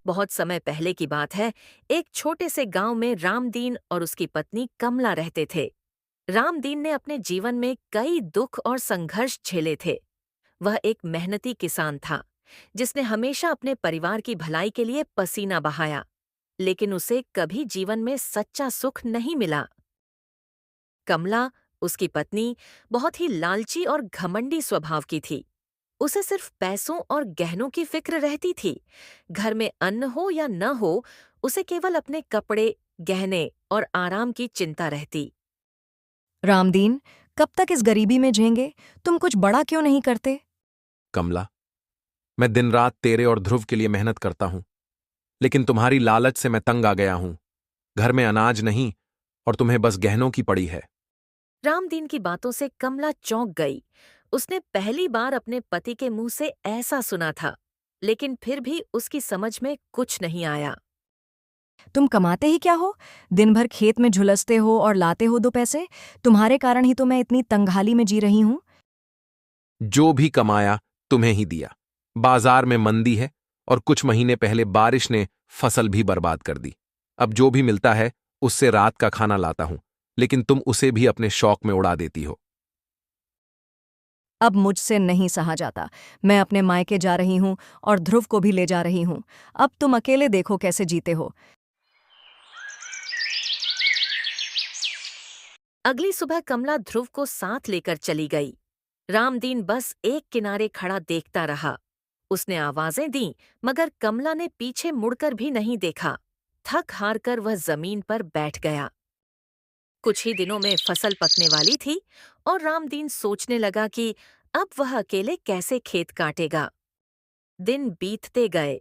बहुत समय पहले की बात है। एक छोटे से गांव में रामदीन और उसकी पत्नी कमला रहते थे। रामदीन ने अपने जीवन में कई दुख और संघर्ष झेले थे। वह एक मेहनती किसान था, जिसने हमेशा अपने परिवार की भलाई के लिए पसीना बहाया, लेकिन उसे कभी जीवन में सच्चा सुख नहीं मिला। कमला, उसकी पत्नी, बहुत ही लालची और घमंडी स्वभाव की थी। उसे सिर्फ पैसों और गहनों की फिक्र रहती थी। घर में अन्न हो या न हो, उसे केवल अपने कपड़े, गहने और आराम की चिंता रहती। रामदीन, कब तक इस गरीबी में झेंगे? तुम कुछ बड़ा क्यों नहीं करते? कमला, मैं दिन रात तेरे और ध्रुव के लिए मेहनत करता हूं, लेकिन तुम्हारी लालच से मैं तंग आ गया हूं। घर में अनाज नहीं और तुम्हें बस गहनों की पड़ी है। रामदीन की बातों से कमला चौंक गई। उसने पहली बार अपने पति के मुंह से ऐसा सुना था, लेकिन फिर भी उसकी समझ में कुछ नहीं आया। तुम कमाते ही क्या हो? दिन भर खेत में झुलसते हो और लाते हो 2 पैसे। तुम्हारे कारण ही तो मैं इतनी तंगहाली में जी रही हूं। जो भी कमाया तुम्हें ही दिया। बाजार में मंदी है और कुछ महीने पहले बारिश ने फसल भी बर्बाद कर दी। अब जो भी मिलता है उससे रात का खाना लाता हूं, लेकिन तुम उसे भी अपने शौक में उड़ा देती हो। अब मुझसे नहीं सहा जाता। मैं अपने मायके जा रही हूं और ध्रुव को भी ले जा रही हूं। अब तुम अकेले देखो कैसे जीते हो। अगली सुबह कमला ध्रुव को साथ लेकर चली गई। रामदीन बस एक किनारे खड़ा देखता रहा। उसने आवाजें दी, मगर कमला ने पीछे मुड़कर भी नहीं देखा। थक हार कर वह जमीन पर बैठ गया। कुछ ही दिनों में फसल पकने वाली थी और रामदीन सोचने लगा कि अब वह अकेले कैसे खेत काटेगा। दिन बीतते गए,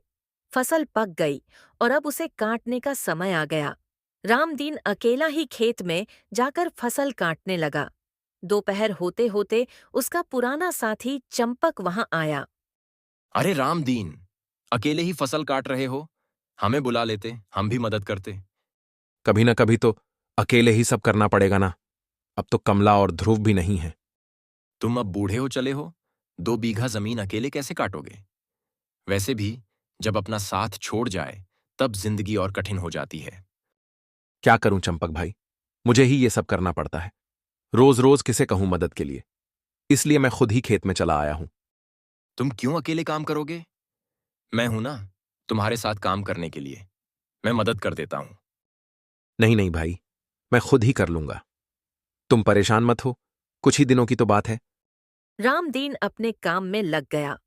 फसल पक गई और अब उसे काटने का समय आ गया। रामदीन अकेला ही खेत में जाकर फसल काटने लगा। दोपहर होते होते उसका पुराना साथी चंपक वहां आया। अरे रामदीन, अकेले ही फसल काट रहे हो? हमें बुला लेते, हम भी मदद करते। कभी ना कभी तो अकेले ही सब करना पड़ेगा ना। अब तो कमला और ध्रुव भी नहीं है। तुम अब बूढ़े हो चले हो, 2 बीघा जमीन अकेले कैसे काटोगे? वैसे भी जब अपना साथ छोड़ जाए तब जिंदगी और कठिन हो जाती है। क्या करूं चंपक भाई, मुझे ही ये सब करना पड़ता है। रोज रोज किसे कहूं मदद के लिए, इसलिए मैं खुद ही खेत में चला आया हूं। तुम क्यों अकेले काम करोगे? मैं हूं ना, तुम्हारे साथ काम करने के लिए। मैं मदद कर देता हूं। नहीं नहीं भाई, मैं खुद ही कर लूंगा। तुम परेशान मत हो, कुछ ही दिनों की तो बात है। रामदीन अपने काम में लग गया।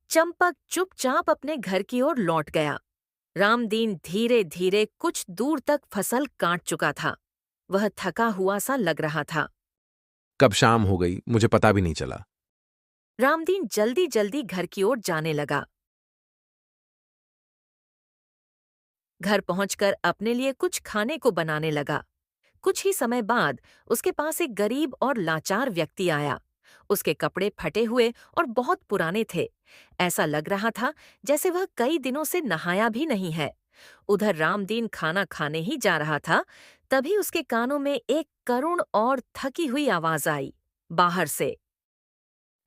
चंपक चुपचाप अपने घर की ओर लौट गया। रामदीन धीरे धीरे कुछ दूर तक फसल काट चुका था। वह थका हुआ सा लग रहा था। कब शाम हो गई मुझे पता भी नहीं चला। रामदीन जल्दी जल्दी घर की ओर जाने लगा। घर पहुंचकर अपने लिए कुछ खाने को बनाने लगा। कुछ ही समय बाद उसके पास एक गरीब और लाचार व्यक्ति आया। उसके कपड़े फटे हुए और बहुत पुराने थे। ऐसा लग रहा था जैसे वह कई दिनों से नहाया भी नहीं है। उधर रामदीन खाना खाने ही जा रहा था, तभी उसके कानों में एक करुण और थकी हुई आवाज आई, बाहर से।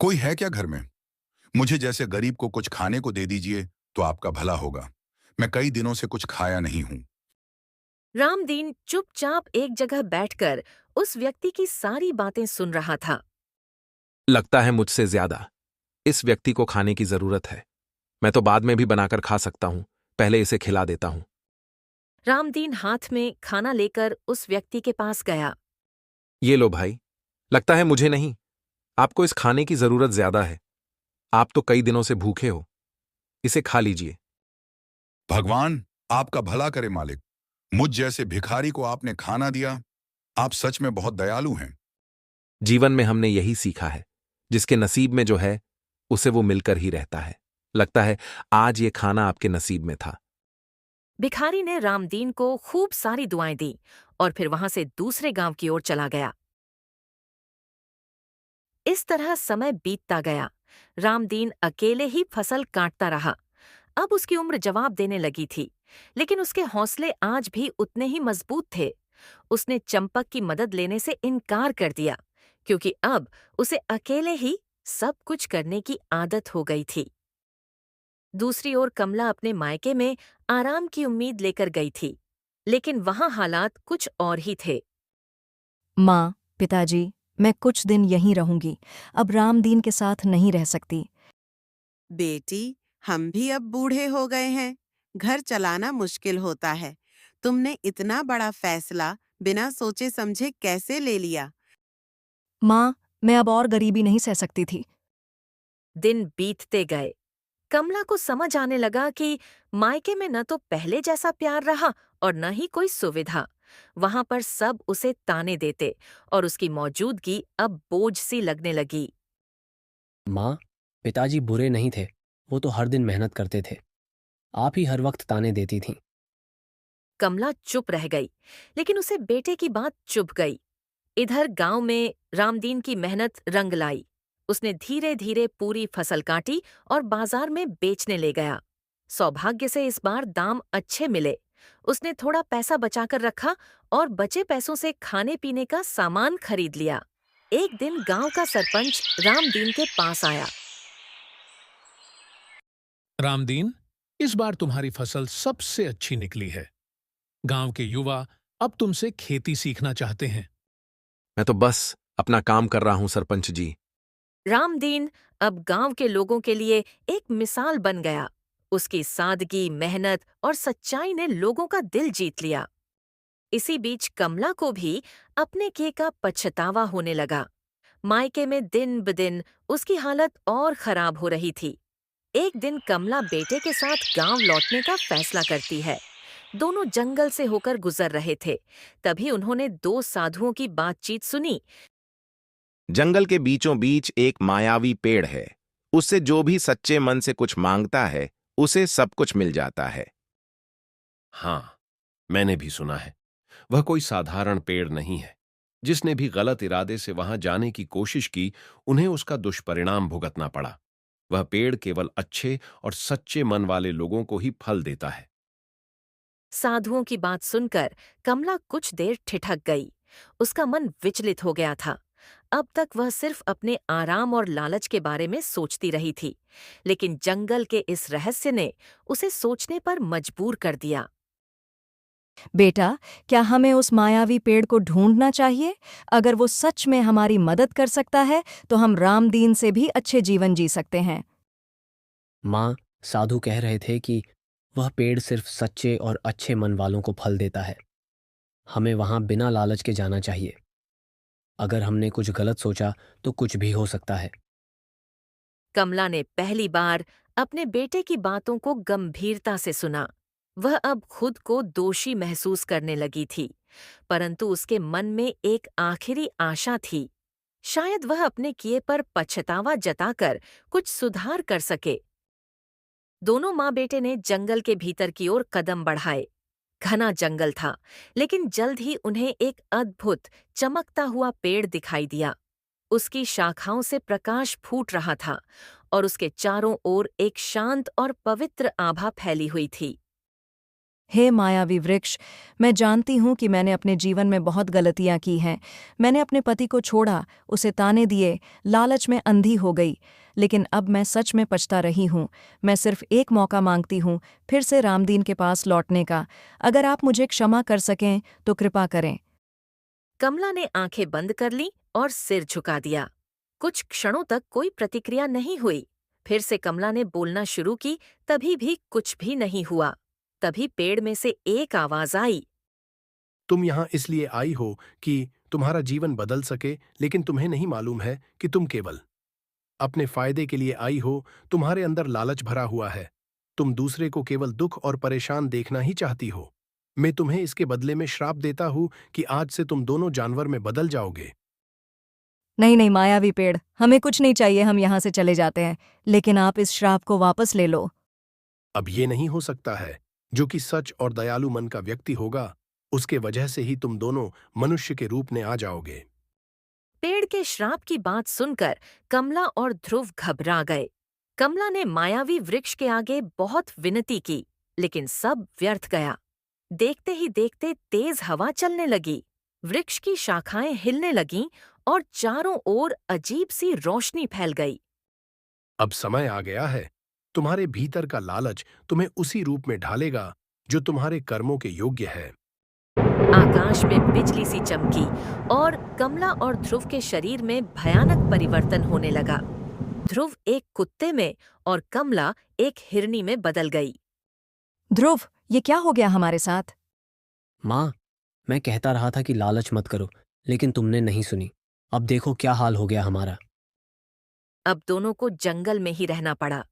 कोई है क्या घर में? मुझे जैसे गरीब को कुछ खाने को दे दीजिए तो आपका भला होगा। मैं कई दिनों से कुछ खाया नहीं हूं। रामदीन चुपचाप एक जगह बैठकर उस व्यक्ति की सारी बातें सुन रहा था। लगता है मुझसे ज्यादा इस व्यक्ति को खाने की जरूरत है। मैं तो बाद में भी बनाकर खा सकता हूं, पहले इसे खिला देता हूं। रामदीन हाथ में खाना लेकर उस व्यक्ति के पास गया। ये लो भाई, लगता है मुझे नहीं, आपको इस खाने की जरूरत ज्यादा है। आप तो कई दिनों से भूखे हो, इसे खा लीजिए। भगवान आपका भला करे मालिक। मुझ जैसे भिखारी को आपने खाना दिया। आप सच में बहुत दयालु हैं। जीवन में हमने यही सीखा है, जिसके नसीब में जो है उसे वो मिलकर ही रहता है। लगता है आज ये खाना आपके नसीब में था। भिखारी ने रामदीन को खूब सारी दुआएं दी और फिर वहां से दूसरे गांव की ओर चला गया। इस तरह समय बीतता गया। रामदीन अकेले ही फसल काटता रहा। अब उसकी उम्र जवाब देने लगी थी, लेकिन उसके हौसले आज भी उतने ही मजबूत थे। उसने चंपक की मदद लेने से इनकार कर दिया, क्योंकि अब उसे अकेले ही सब कुछ करने की आदत हो गई थी। दूसरी ओर कमला अपने मायके में आराम की उम्मीद लेकर गई थी, लेकिन वहां हालात कुछ और ही थे। माँ, पिताजी, मैं कुछ दिन यहीं रहूंगी। अब रामदीन के साथ नहीं रह सकती। बेटी, हम भी अब बूढ़े हो गए हैं। घर चलाना मुश्किल होता है। तुमने इतना बड़ा फैसला बिना सोचे समझे कैसे ले लिया? माँ, मैं अब और गरीबी नहीं सह सकती थी। दिन बीतते गए। कमला को समझ आने लगा कि मायके में न तो पहले जैसा प्यार रहा और न ही कोई सुविधा। वहां पर सब उसे ताने देते और उसकी मौजूदगी अब बोझ सी लगने लगी। माँ, पिताजी बुरे नहीं थे। वो तो हर दिन मेहनत करते थे। आप ही हर वक्त ताने देती थीं। कमला चुप रह गई, लेकिन उसे बेटे की बात चुभ गई। इधर गांव में रामदीन की मेहनत रंग लाई। उसने धीरे धीरे पूरी फसल काटी और बाजार में बेचने ले गया। सौभाग्य से इस बार दाम अच्छे मिले। उसने थोड़ा पैसा बचाकर रखा और बचे पैसों से खाने पीने का सामान खरीद लिया। एक दिन गांव का सरपंच रामदीन के पास आया। रामदीन, इस बार तुम्हारी फसल सबसे अच्छी निकली है। गांव के युवा अब तुमसे खेती सीखना चाहते हैं। मैं तो बस अपना काम कर रहा हूं सरपंच जी। रामदीन अब गांव के लोगों के लिए एक मिसाल बन गया। उसकी सादगी, मेहनत और सच्चाई ने लोगों का दिल जीत लिया। इसी बीच कमला को भी अपने किए का पछतावा होने लगा। मायके में दिन ब दिन उसकी हालत और खराब हो रही थी। एक दिन कमला बेटे के साथ गांव लौटने का फैसला करती है। दोनों जंगल से होकर गुजर रहे थे। तभी उन्होंने दो साधुओं की बातचीत सुनी। जंगल के बीचों बीच एक मायावी पेड़ है। उससे जो भी सच्चे मन से कुछ मांगता है, उसे सब कुछ मिल जाता है। हाँ, मैंने भी सुना है। वह कोई साधारण पेड़ नहीं है। जिसने भी गलत इरादे से वहां जाने की कोशिश की, उन्हें उसका दुष्परिणाम भुगतना पड़ा। वह पेड़ केवल अच्छे और सच्चे मन वाले लोगों को ही फल देता है। साधुओं की बात सुनकर कमला कुछ देर ठिठक गई। उसका मन विचलित हो गया था। अब तक वह सिर्फ अपने आराम और लालच के बारे में सोचती रही थी, लेकिन जंगल के इस रहस्य ने उसे सोचने पर मजबूर कर दिया। बेटा, क्या हमें उस मायावी पेड़ को ढूंढना चाहिए? अगर वो सच में हमारी मदद कर सकता है, तो हम रामदीन से भी अच्छे जीवन जी सकते हैं। माँ, साधु कह रहे थे कि वह पेड़ सिर्फ सच्चे और अच्छे मन वालों को फल देता है। हमें वहां बिना लालच के जाना चाहिए। अगर हमने कुछ गलत सोचा तो कुछ भी हो सकता है। कमला ने पहली बार अपने बेटे की बातों को गंभीरता से सुना। वह अब खुद को दोषी महसूस करने लगी थी, परंतु उसके मन में एक आखिरी आशा थी। शायद वह अपने किए पर पछतावा जताकर कुछ सुधार कर सके। दोनों माँ बेटे ने जंगल के भीतर की ओर कदम बढ़ाए। घना जंगल था, लेकिन जल्द ही उन्हें एक अद्भुत चमकता हुआ पेड़ दिखाई दिया। उसकी शाखाओं से प्रकाश फूट रहा था और उसके चारों ओर एक शांत और पवित्र आभा फैली हुई थी। हे मायावी वृक्ष, मैं जानती हूँ कि मैंने अपने जीवन में बहुत गलतियाँ की हैं। मैंने अपने पति को छोड़ा, उसे ताने दिए, लालच में अंधी हो गई। लेकिन अब मैं सच में पछता रही हूँ। मैं सिर्फ एक मौका मांगती हूँ, फिर से रामदीन के पास लौटने का। अगर आप मुझे क्षमा कर सकें तो कृपा करें। कमला ने आंखें बंद कर लीं और सिर झुका दिया। कुछ क्षणों तक कोई प्रतिक्रिया नहीं हुई। फिर से कमला ने बोलना शुरू की, तभी भी कुछ भी नहीं हुआ। तभी पेड़ में से एक आवाज आई। तुम यहाँ इसलिए आई हो कि तुम्हारा जीवन बदल सके, लेकिन तुम्हें नहीं मालूम है कि तुम केवल अपने फायदे के लिए आई हो। तुम्हारे अंदर लालच भरा हुआ है। तुम दूसरे को केवल दुख और परेशान देखना ही चाहती हो। मैं तुम्हें इसके बदले में श्राप देता हूँ कि आज से तुम दोनों जानवर में बदल जाओगे। नहीं नहीं मायावी पेड़, हमें कुछ नहीं चाहिए, हम यहाँ से चले जाते हैं। लेकिन आप इस श्राप को वापस ले लो। अब ये नहीं हो सकता है। जो कि सच और दयालु मन का व्यक्ति होगा, उसके वजह से ही तुम दोनों मनुष्य के रूप में आ जाओगे। पेड़ के श्राप की बात सुनकर कमला और ध्रुव घबरा गए। कमला ने मायावी वृक्ष के आगे बहुत विनती की, लेकिन सब व्यर्थ गया। देखते ही देखते तेज हवा चलने लगी। वृक्ष की शाखाएं हिलने लगीं और चारों ओर अजीब सी रोशनी फैल गई। अब समय आ गया है। तुम्हारे भीतर का लालच तुम्हें उसी रूप में ढालेगा जो तुम्हारे कर्मों के योग्य है। आकाश में बिजली सी चमकी और कमला और ध्रुव के शरीर में भयानक परिवर्तन होने लगा। ध्रुव एक कुत्ते में और कमला एक हिरनी में बदल गई। ध्रुव, ये क्या हो गया हमारे साथ? माँ, मैं कहता रहा था कि लालच मत करो, लेकिन तुमने नहीं सुनी। अब देखो क्या हाल हो गया हमारा। अब दोनों को जंगल में ही रहना पड़ा।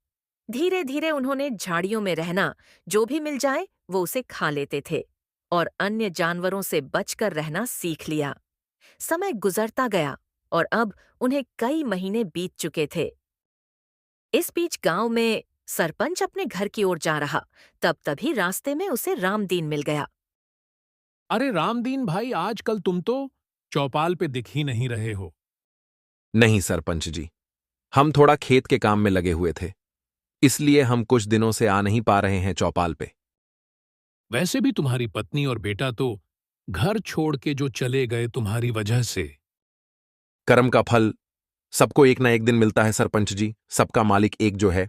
धीरे धीरे उन्होंने झाड़ियों में रहना, जो भी मिल जाए वो उसे खा लेते थे और अन्य जानवरों से बचकर रहना सीख लिया। समय गुजरता गया और अब उन्हें कई महीने बीत चुके थे। इस बीच गांव में सरपंच अपने घर की ओर जा रहा, तभी रास्ते में उसे रामदीन मिल गया। अरे रामदीन भाई, आजकल तुम तो चौपाल पे दिख ही नहीं रहे हो। नहीं सरपंच जी, हम थोड़ा खेत के काम में लगे हुए थे, इसलिए हम कुछ दिनों से आ नहीं पा रहे हैं चौपाल पे। वैसे भी तुम्हारी पत्नी और बेटा तो घर छोड़ के जो चले गए तुम्हारी वजह से। कर्म का फल सबको एक ना एक दिन मिलता है सरपंच जी, सबका मालिक एक जो है।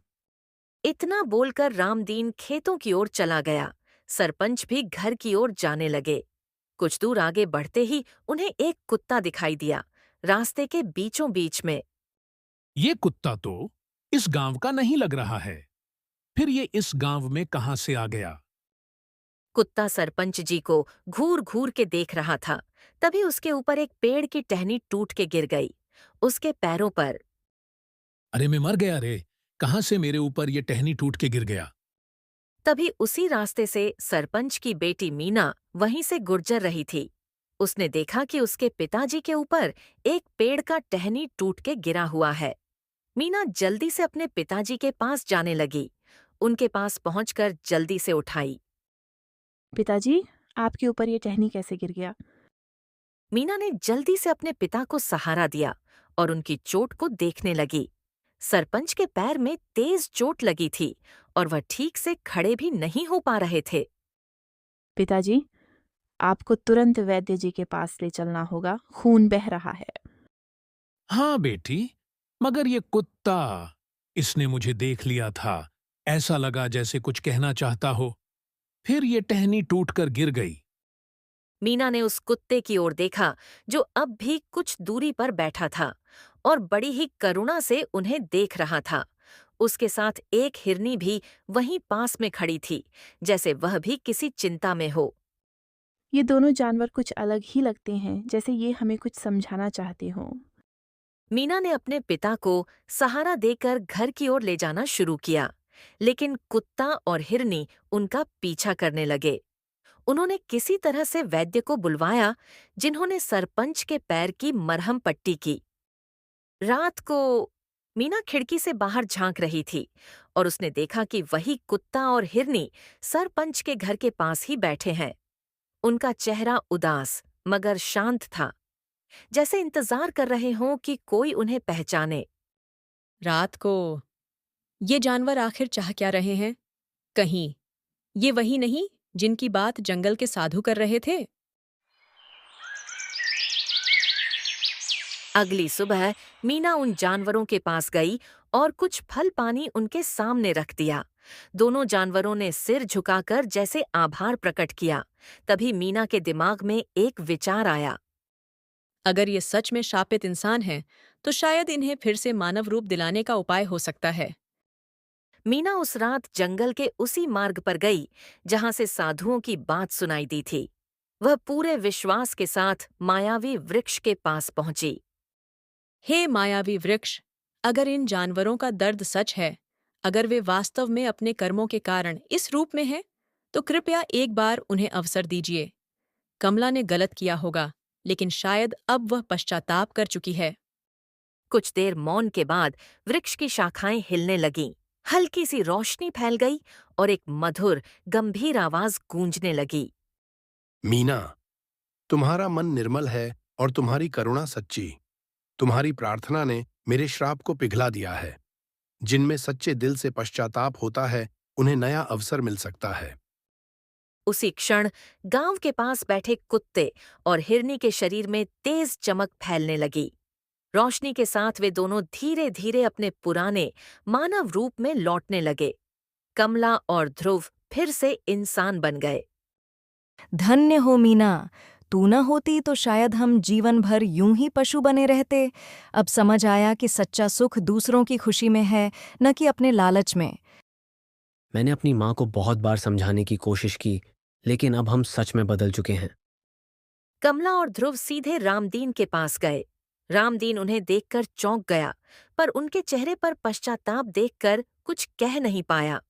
इतना बोलकर रामदीन खेतों की ओर चला गया। सरपंच भी घर की ओर जाने लगे। कुछ दूर आगे बढ़ते ही उन्हें एक कुत्ता दिखाई दिया, रास्ते के बीचों बीच में। ये कुत्ता तो इस गांव का नहीं लग रहा है, फिर ये इस गांव में कहां से आ गया? कुत्ता सरपंच जी को घूर घूर के देख रहा था। तभी उसके ऊपर एक पेड़ की टहनी टूट के गिर गई। उसके पैरों पर अरे मैं मर गया रे, कहां से मेरे ऊपर ये टहनी टूट के गिर गया? तभी उसी रास्ते से सरपंच की बेटी मीना वहीं से गुजर रही थी। उसने देखा कि उसके पिताजी के ऊपर एक पेड़ का टहनी टूट के गिरा हुआ है। मीना जल्दी से अपने पिताजी के पास जाने लगी। उनके पास पहुंचकर जल्दी से उठाई। पिताजी, आपके ऊपर ये टहनी कैसे गिर गया? मीना ने जल्दी से अपने पिता को सहारा दिया और उनकी चोट को देखने लगी। सरपंच के पैर में तेज चोट लगी थी और वह ठीक से खड़े भी नहीं हो पा रहे थे। पिताजी, आपको तुरंत वैद्य जी के पास ले चलना होगा, खून बह रहा है। हाँ बेटी, मगर ये कुत्ता, इसने मुझे देख लिया था। ऐसा लगा जैसे कुछ कहना चाहता हो, फिर ये टहनी टूटकर गिर गई। मीना ने उस कुत्ते की ओर देखा जो अब भी कुछ दूरी पर बैठा था और बड़ी ही करुणा से उन्हें देख रहा था। उसके साथ एक हिरनी भी वहीं पास में खड़ी थी, जैसे वह भी किसी चिंता में हो। ये दोनों जानवर कुछ अलग ही लगते हैं, जैसे ये हमें कुछ समझाना चाहते हों। मीना ने अपने पिता को सहारा देकर घर की ओर ले जाना शुरू किया, लेकिन कुत्ता और हिरनी उनका पीछा करने लगे। उन्होंने किसी तरह से वैद्य को बुलवाया, जिन्होंने सरपंच के पैर की मरहम पट्टी की। रात को मीना खिड़की से बाहर झांक रही थी और उसने देखा कि वही कुत्ता और हिरनी सरपंच के घर के पास ही बैठे हैं। उनका चेहरा उदास मगर शांत था, जैसे इंतजार कर रहे हों कि कोई उन्हें पहचाने। रात को ये जानवर आखिर चाह क्या रहे हैं? कहीं ये वही नहीं जिनकी बात जंगल के साधु कर रहे थे? अगली सुबह मीना उन जानवरों के पास गई और कुछ फल पानी उनके सामने रख दिया। दोनों जानवरों ने सिर झुकाकर जैसे आभार प्रकट किया। तभी मीना के दिमाग में एक विचार आया। अगर ये सच में शापित इंसान हैं, तो शायद इन्हें फिर से मानव रूप दिलाने का उपाय हो सकता है। मीना उस रात जंगल के उसी मार्ग पर गई जहां से साधुओं की बात सुनाई दी थी। वह पूरे विश्वास के साथ मायावी वृक्ष के पास पहुंची। हे मायावी वृक्ष, अगर इन जानवरों का दर्द सच है, अगर वे वास्तव में अपने कर्मों के कारण इस रूप में हैं, तो कृपया एक बार उन्हें अवसर दीजिए। कमला ने गलत किया होगा, लेकिन शायद अब वह पश्चाताप कर चुकी है। कुछ देर मौन के बाद वृक्ष की शाखाएं हिलने लगीं। हल्की सी रोशनी फैल गई और एक मधुर, गंभीर आवाज गूंजने लगी। मीना, तुम्हारा मन निर्मल है और तुम्हारी करुणा सच्ची। तुम्हारी प्रार्थना ने मेरे श्राप को पिघला दिया है। जिनमें सच्चे दिल से पश्चाताप होता है, उन्हें नया अवसर मिल सकता है। उसी क्षण गांव के पास बैठे कुत्ते और हिरनी के शरीर में तेज चमक फैलने लगी। रोशनी के साथ वे दोनों धीरे धीरे अपने पुराने मानव रूप में लौटने लगे। कमला और ध्रुव फिर से इंसान बन गए। धन्य हो मीना, तू न होती तो शायद हम जीवन भर यूं ही पशु बने रहते। अब समझ आया कि सच्चा सुख दूसरों की खुशी में है, न कि अपने लालच में। मैंने अपनी माँ को बहुत बार समझाने की कोशिश की, लेकिन अब हम सच में बदल चुके हैं। कमला और ध्रुव सीधे रामदीन के पास गए। रामदीन उन्हें देखकर चौंक गया, पर उनके चेहरे पर पश्चाताप देखकर कुछ कह नहीं पाया।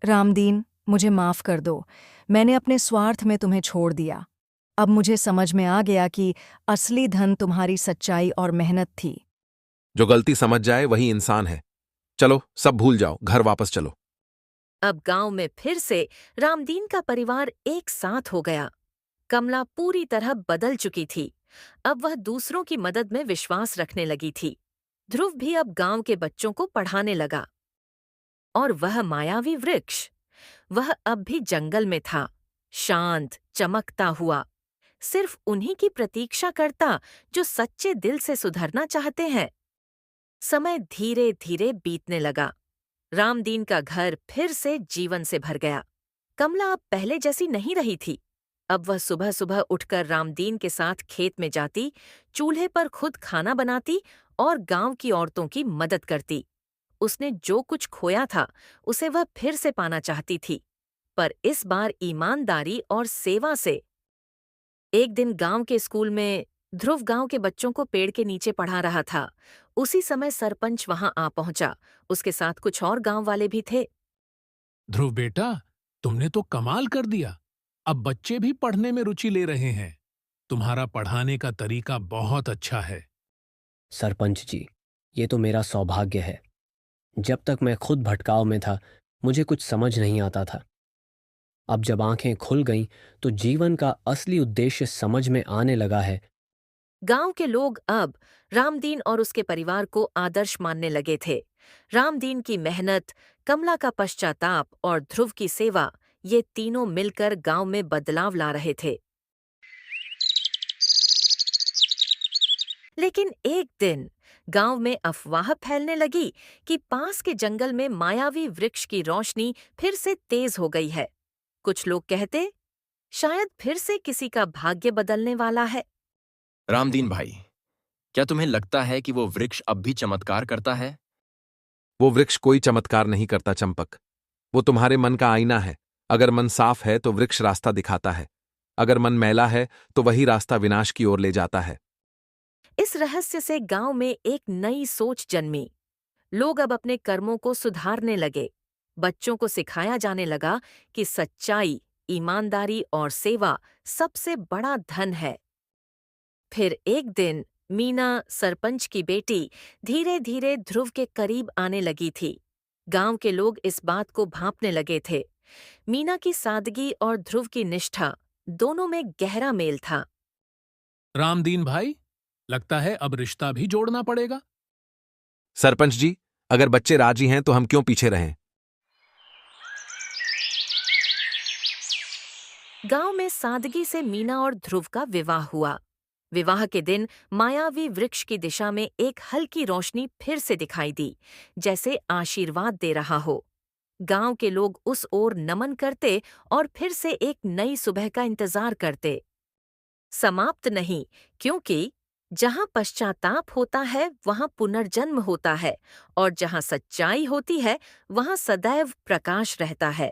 रामदीन, मुझे माफ कर दो। मैंने अपने स्वार्थ में तुम्हें छोड़ दिया। अब मुझे समझ में आ गया कि असली धन तुम्हारी सच्चाई और मेहनत थी। जो गलती समझ जाए वही इंसान है। चलो सब भूल जाओ, घर वापस चलो। अब गांव में फिर से रामदीन का परिवार एक साथ हो गया। कमला पूरी तरह बदल चुकी थी। अब वह दूसरों की मदद में विश्वास रखने लगी थी। ध्रुव भी अब गांव के बच्चों को पढ़ाने लगा। और वह मायावी वृक्ष, वह अब भी जंगल में था, शांत, चमकता हुआ, सिर्फ उन्हीं की प्रतीक्षा करता जो सच्चे दिल से सुधरना चाहते हैं। समय धीरे धीरे बीतने लगा। रामदीन का घर फिर से जीवन से भर गया। कमला अब पहले जैसी नहीं रही थी। अब वह सुबह सुबह उठकर रामदीन के साथ खेत में जाती, चूल्हे पर खुद खाना बनाती और गांव की औरतों की मदद करती। उसने जो कुछ खोया था उसे वह फिर से पाना चाहती थी, पर इस बार ईमानदारी और सेवा से। एक दिन गांव के स्कूल में ध्रुव गांव के बच्चों को पेड़ के नीचे पढ़ा रहा था। उसी समय सरपंच वहां आ पहुंचा। उसके साथ कुछ और गांव वाले भी थे। ध्रुव बेटा, तुमने तो कमाल कर दिया। अब बच्चे भी पढ़ने में रुचि ले रहे हैं। तुम्हारा पढ़ाने का तरीका बहुत अच्छा है। सरपंच जी, ये तो मेरा सौभाग्य है। जब तक मैं खुद भटकाव में था, मुझे कुछ समझ नहीं आता था। अब जब आंखें खुल गईं, तो जीवन का असली उद्देश्य समझ में आने लगा है। गांव के लोग अब रामदीन और उसके परिवार को आदर्श मानने लगे थे। रामदीन की मेहनत, कमला का पश्चाताप और ध्रुव की सेवा, ये तीनों मिलकर गांव में बदलाव ला रहे थे। लेकिन एक दिन गांव में अफवाह फैलने लगी कि पास के जंगल में मायावी वृक्ष की रोशनी फिर से तेज हो गई है। कुछ लोग कहते, शायद फिर से किसी का भाग्य बदलने वाला है। रामदीन भाई, क्या तुम्हें लगता है कि वो वृक्ष अब भी चमत्कार करता है? वो वृक्ष कोई चमत्कार नहीं करता चंपक। वो तुम्हारे मन का आईना है। अगर मन साफ है तो वृक्ष रास्ता दिखाता है। अगर मन मैला है तो वही रास्ता विनाश की ओर ले जाता है। इस रहस्य से गांव में एक नई सोच जन्मी। लोग अब अपने कर्मों को सुधारने लगे। बच्चों को सिखाया जाने लगा कि सच्चाई, ईमानदारी और सेवा सबसे बड़ा धन है। फिर एक दिन मीना, सरपंच की बेटी, धीरे धीरे ध्रुव के करीब आने लगी थी। गांव के लोग इस बात को भांपने लगे थे। मीना की सादगी और ध्रुव की निष्ठा, दोनों में गहरा मेल था। रामदीन भाई, लगता है अब रिश्ता भी जोड़ना पड़ेगा। सरपंच जी, अगर बच्चे राजी हैं तो हम क्यों पीछे रहें? गांव में सादगी से मीना और ध्रुव का विवाह हुआ। विवाह के दिन मायावी वृक्ष की दिशा में एक हल्की रोशनी फिर से दिखाई दी, जैसे आशीर्वाद दे रहा हो। गांव के लोग उस ओर नमन करते और फिर से एक नई सुबह का इंतजार करते। समाप्त नहीं, क्योंकि जहां पश्चाताप होता है वहां पुनर्जन्म होता है, और जहां सच्चाई होती है वहां सदैव प्रकाश रहता है।